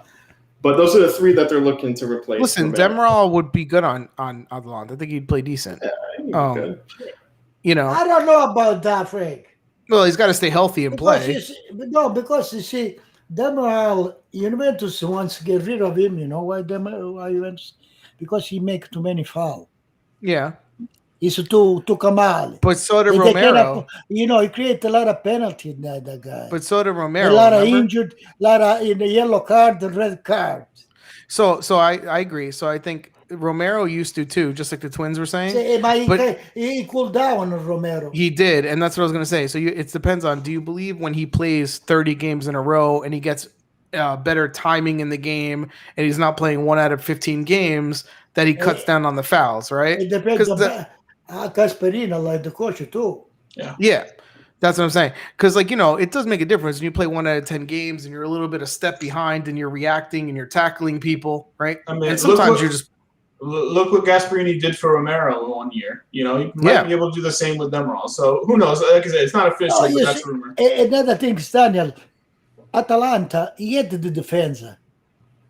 But those are the three that they're looking to replace. Listen, Demiral would be good on Atalanta. I think he'd play decent. Yeah, good. I don't know about that, Frank. Well, he's got to stay healthy and play. Because you see, Demiral, Juventus wants to get rid of him. You know why Juventus? Because he makes too many fouls. Yeah. He's too Kamal. But so did Romero. He creates a lot of penalties, that guy. But so did Romero. A lot of injured, a lot of in the yellow card, the red card. So I agree. So I think Romero used to too, just like the Twins were saying. But he cooled down on Romero. He did, and that's what I was going to say. So it depends on, do you believe when he plays 30 games in a row and he gets better timing in the game and he's not playing 1 out of 15 games that he cuts down on the fouls, right? It depends on Gasparino, like the coach too. Yeah. That's what I'm saying. Because, like, it does make a difference when you play 1 out of 10 games and you're a little bit a step behind and you're reacting and you're tackling people, right? I mean, and sometimes you're just. Look what Gasperini did for Romero 1 year. He might be able to do the same with Demiral. So who knows? Like I said, it's not official, but that's rumor. Another thing, Daniel, Atalanta, he had the defense.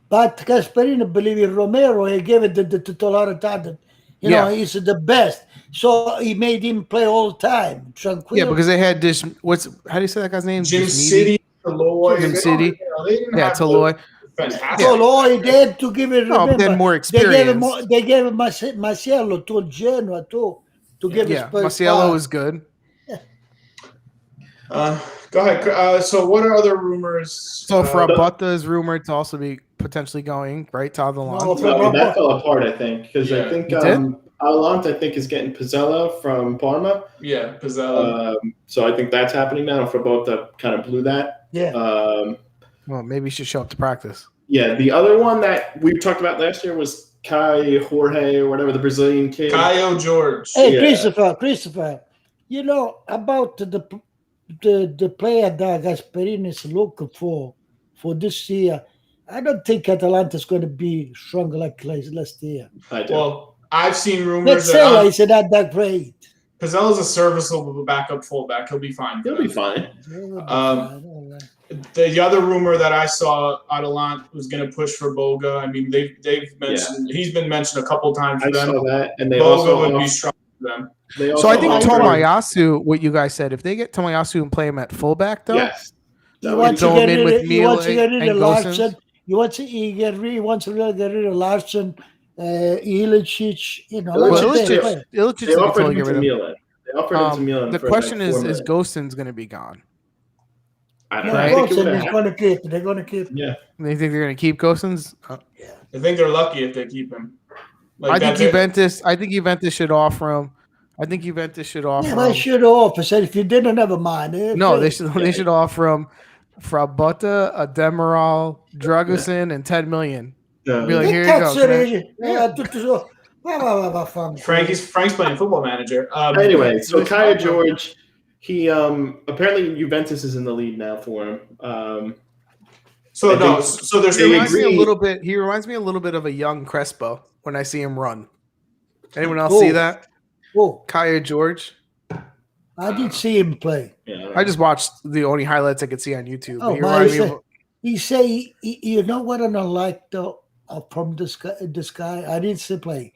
But Gasperini believe in Romero, he gave it the titularità. He's the best. So he made him play all the time. Tranquil. Yeah, because they had this. How do you say that guy's name? Jim City, Toloy. Jim City. Toloy. Fantastic. Toloy, they had to give it. No, but then more experience. They gave him Marcelo to Genoa too. To give his Marcelo is good. Go ahead. So what are other rumors? So Frabotta is rumored to also be potentially going, right, to Atalanta. That fell apart, I think, because I think Atalanta, I think, is getting Pizzella from Parma. Yeah, Pizzella. So I think that's happening now. Frabotta kind of blew that. Yeah. Well, maybe he should show up to practice. Yeah, the other one that we talked about last year was Jorge or whatever, the Brazilian kid. Caio Jorge. Hey, yeah. Christopher, about the player that Gasperini is looking for this year, I don't think Atalanta is going to be strong like last year. I do. Well, I've seen rumors that is not that great. Pizzella's a serviceable backup fullback. He'll be fine. He'll be fine. The other rumor that I saw, Atalanta was going to push for Boga. I mean, they've mentioned he's been mentioned a couple times for them. I saw that, and they Boga also would be strong for them. So I think Tomayasu, what you guys said, if they get Tomayasu and play him at fullback, though, yes, he wants to get rid of Larson. He wants to get rid of Larson, Ilicic. Ilicic they offered him to Milan. They offered him to Milan. The question is Gostin's going to be gone? I don't know. They're going to keep. Yeah. They think they're going to keep Gostin's? Yeah. I think they're lucky if they keep him. I think Juventus should offer him. They should offer. Said if you didn't, never mind. They should offer him Frabotta, a Demiral, Dragusin, and 10 million. Be like, here you go. Frank's playing Football Manager. Anyway, so Caio Jorge, he apparently Juventus is in the lead now for him. So there's he reminds me a little bit of a young Crespo when I see him run. Anyone else see that? Caio Jorge. I did see him play. Yeah, I just watched the only highlights I could see on YouTube. He say, you know what I don't like though from this guy. I didn't see play,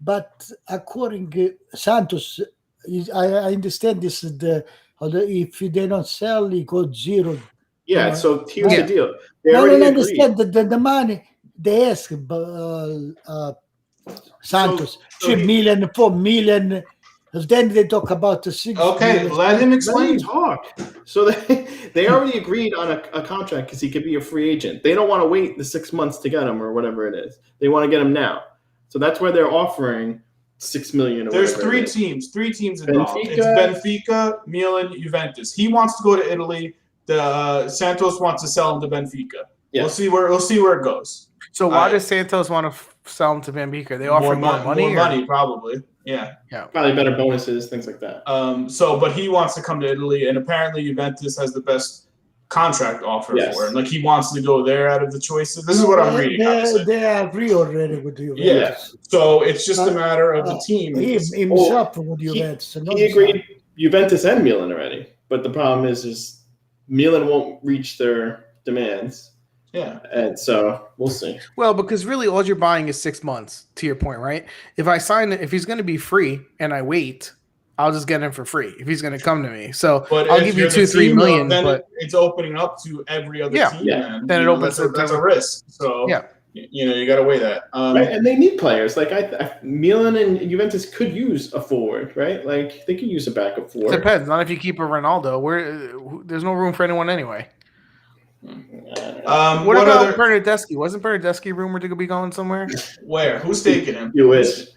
but according to Santos, I understand this is if they don't sell, he goes zero. Yeah. So here's the deal. I don't understand the money they ask Santos 3 million, 4 million. Then they talk about the 6 million. Let him explain. Talk. So they already agreed on a contract because he could be a free agent. They don't want to wait the 6 months to get him or whatever it is. They want to get him now. So that's where they're offering 6 million. There's three teams involved. It's Benfica, Milan, Juventus. He wants to go to Italy. The Santos wants to sell him to Benfica. Yeah. We'll see where it goes. So why does Santos want to sell him to Benfica? They offer more money. More money, probably. Yeah. Probably better bonuses, things like that. But he wants to come to Italy, and apparently Juventus has the best contract offer for him. Like he wants to go there out of the choices. This is what I'm reading. They agree already with you. Yeah. So it's just a matter of the team. Himself with Juventus. He agreed Juventus and Milan already, but the problem is Milan won't reach their demands. Yeah. And so we'll see. Well, because really all you're buying is 6 months, to your point, right? If I sign it, if he's going to be free and I wait, I'll just get him for free if he's going to come to me. So I'll give you 2-3 million. Then it's opening up to every other team. Yeah. Then it opens up. That's a risk. So you got to weigh that. Right? And they need players. Like Milan and Juventus could use a forward, right? Like they could use a backup forward. Depends. Not if you keep a Ronaldo. There's no room for anyone anyway. What about Bernardeschi? Wasn't Bernardeschi rumored to be going somewhere? Where? Who's taking him? You wish.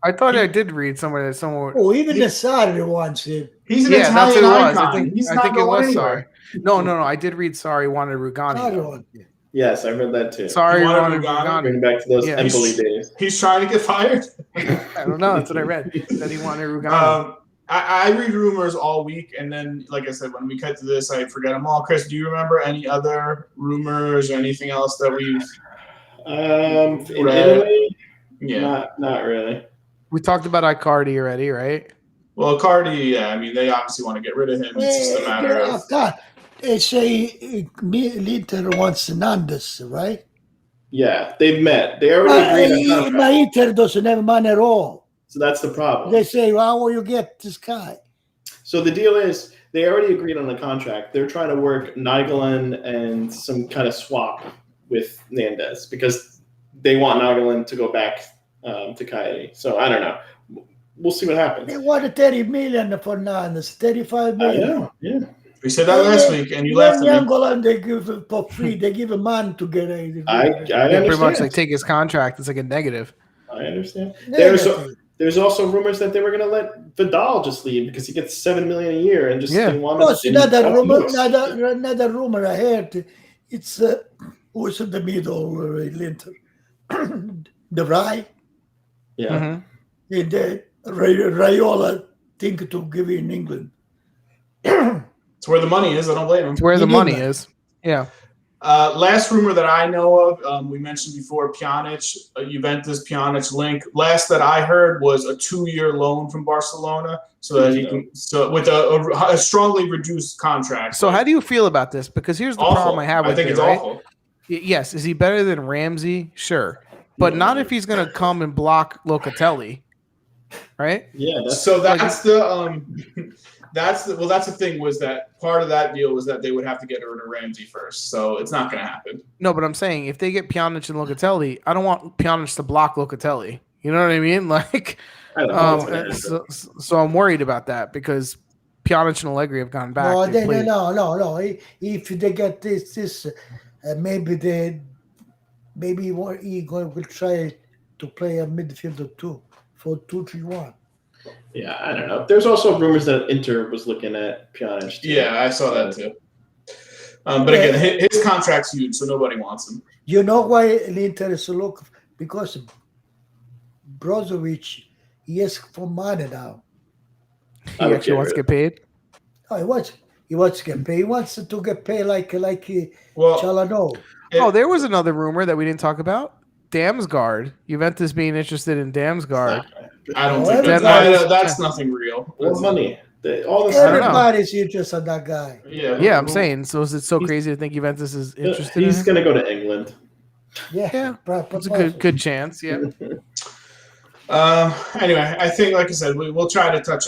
I thought I did read somewhere that someone. Oh, even the Sarri wants it. He's an Italian icon. I think it was Sarri. No. I did read Sarri wanted Rugani. Yes, I read that too. Sarri wanted Rugani. Bring back to those Empoli days. He's trying to get fired. I don't know. That's what I read. That he wanted Rugani. I read rumors all week, and then, like I said, when we cut to this, I forget them all. Chris, do you remember any other rumors or anything else that we've in read? Italy? Yeah. Not really. We talked about Icardi already, right? Well, Cardi, yeah, I mean, they obviously want to get rid of him. It's just a matter of. They say Inter wants Nandes, right? Yeah, they've met. They already agreed on But contract. Inter doesn't have money at all. So that's the problem. They say, how will you get this guy? So the deal is they already agreed on the contract. They're trying to work Nainggolan and some kind of swap with Nandes because they want Nainggolan to go back to Coyote. So I don't know. We'll see what happens. They wanted 30 million for Nandes, 35 I million. know. Yeah. We said that last week, and you laughed at me. Angolan, they give it for free. They give a man to get it. I Yeah, pretty much understand. like take his contract. It's like a negative. I understand. Negative. There's also rumors that they were going to let Vidal just leave because he gets $7 million a year and just Yeah. didn't want Plus, to. another rumor I heard. It's who's in the middle, Linton, the right, Yeah. Mhm. and Raiola think to give in England. It's where the money is. I don't blame him. It's where You the need money that. is. Yeah. Last rumor that I know of, we mentioned before, Pjanic, Juventus Pjanic link. Last that I heard was a 2-year loan from Barcelona, so that he can, with a strongly reduced contract. So how do you feel about this? Because here's the problem I have with I think it, it's right? awful. Yes, is he better than Ramsey? Sure, but not if he's going to come and block Locatelli, right? Yeah. That's That's the thing, was that part of that deal was that they would have to get rid of Ramsey first, so it's not going to happen. No, but I'm saying if they get Pjanic and Locatelli, I don't want Pjanic to block Locatelli. You know what I mean? Like, I don't know. so I'm worried about that because Pjanic and Allegri have gone back. No, They played- no. If they get this, maybe he will try to play a midfielder too for 2-3-1. Yeah, I don't know. There's also rumors that Inter was looking at Pjanic. too. Yeah, I saw that too. But again, his contract's huge, so nobody wants him. You know why Inter is look? Because Brozovic, he asks for money now. He actually wants to get paid. Oh, he wants to get paid. He wants to get paid like Well, Chalano. Oh, there was another rumor that we didn't talk about. Damsgaard. Juventus being interested in Damsgaard. I don't Oh, think that's nothing real. What money? All this I don't know. Everybody's interested in that guy. Yeah, I'm saying. So is it so crazy to think Juventus is interested He's in him? going to go to England. Yeah, it's a possible. good chance. Yeah. Anyway, I think, like I said, we try to touch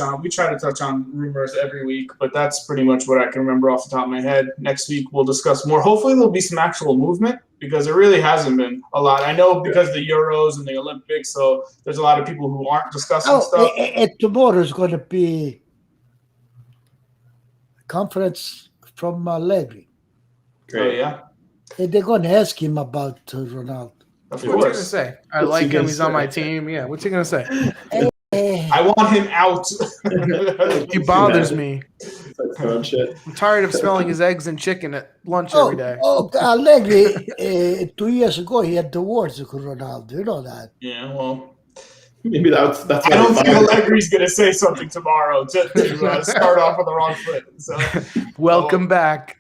on rumors every week, but that's pretty much what I can remember off the top of my head. Next week we'll discuss more. Hopefully there'll be some actual movement because there really hasn't been a lot. I know because the Euros and the Olympics, so there's a lot of people who aren't discussing stuff. And tomorrow is going to be a conference from Allegri. Oh yeah, And they're going to ask him about Ronaldo. of What's he gonna course. say? I What's he like him. gonna He's on my say? team. Yeah. What's he gonna say? I want him out. He bothers me. That's throwing shit. I'm tired of smelling his eggs and chicken at lunch every day. Allegri, 2 years ago, he had the words with Ronaldo. You know that. Yeah, well, Maybe that's I don't think Allegri's going to say something tomorrow to start off on the wrong foot. So Welcome back.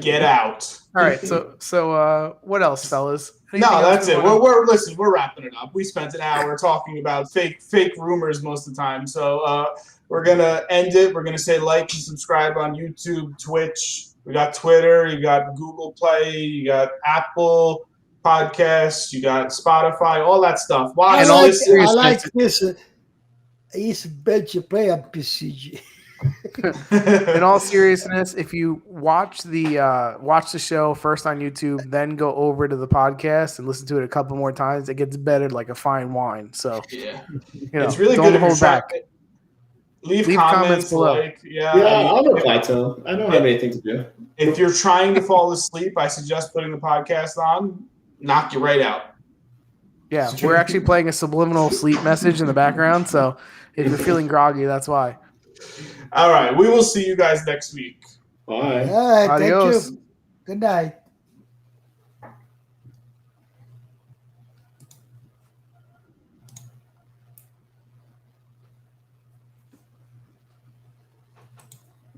get out. All right. So what else, fellas? Anything No, else that's we it. wanna- We're wrapping it up. We spent an hour talking about fake rumors most of the time. So we're gonna end it. We're gonna say like and subscribe on YouTube, Twitch. We got Twitter. You got Google Play. You got Apple Podcasts. You got Spotify. All that stuff. Watch And all this. serious- I like this. He's bench player on PCG. In all seriousness, if you watch the show first on YouTube, then go over to the podcast and listen to it a couple more times, it gets better like a fine wine. So Yeah, you know, it's really don't good. If hold you're back. Leave comments comments below. like Yeah, I mean, I'll reply to him. I don't have anything to do. if you're trying to fall asleep, I suggest putting the podcast on. Knock you right out. Yeah, we're actually playing a subliminal sleep message in the background. So if you're feeling groggy, that's why. All right, we will see you guys next week. Bye. All right, Adios. thank you. Good night.